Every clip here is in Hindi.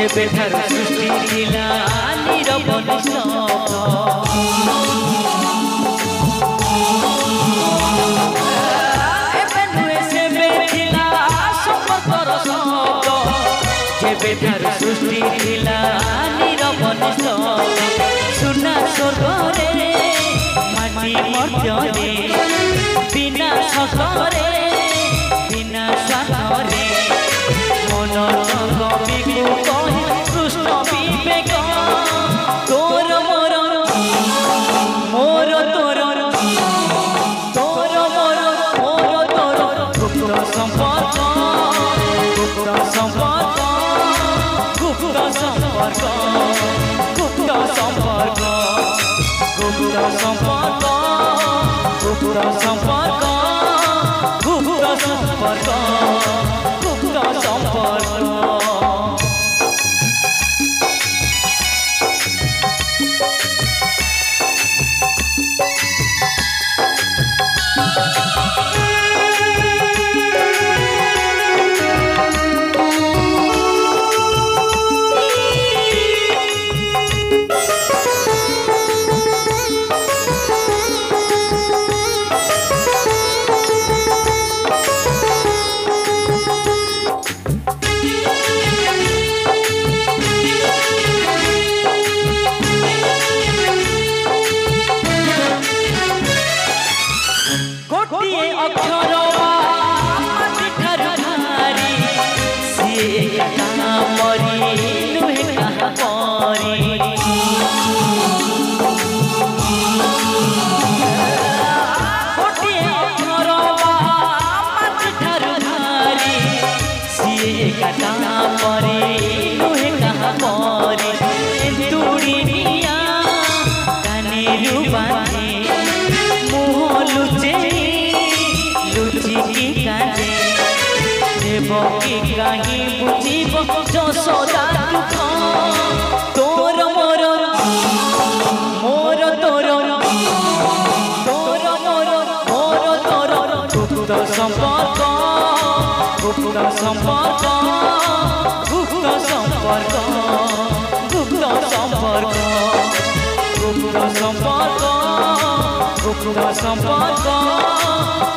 बेठार सृष्टि थिला नीरव निस्तब्ध एबे नुए सेबे थिला संपर्कर शब्द जे बेठार सृष्टि थिला नीरव निस्तब्ध सुना स्वर्गरे माटी मर्त्यरे बिना सकरे बिना स्वार्थरे मन कविकु कहि कृष्ण विवेक तोर मोर मोर तोर तोर मोर मोर तोर गुप्त संपर्क गुप्त संपर्क गुप्त संपर्क गुप्त संपर्क गुप्त संपर्क गुप्त संपर्क गुप्त संपर्क गुप्त संपर्क कहीं बुझीब जसोदा दुख तोर मोर मोर तोर तोर मोर मोर तोर गुप्त संपर्क गुप्त संपर्क गुप्त संपर्क गुप्त संपर्क गुप्त संपर्क गुप्त संपर्क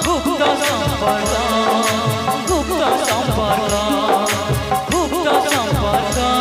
गुप्त संपर्क गुप्त संपर्क गुप्त संपर्क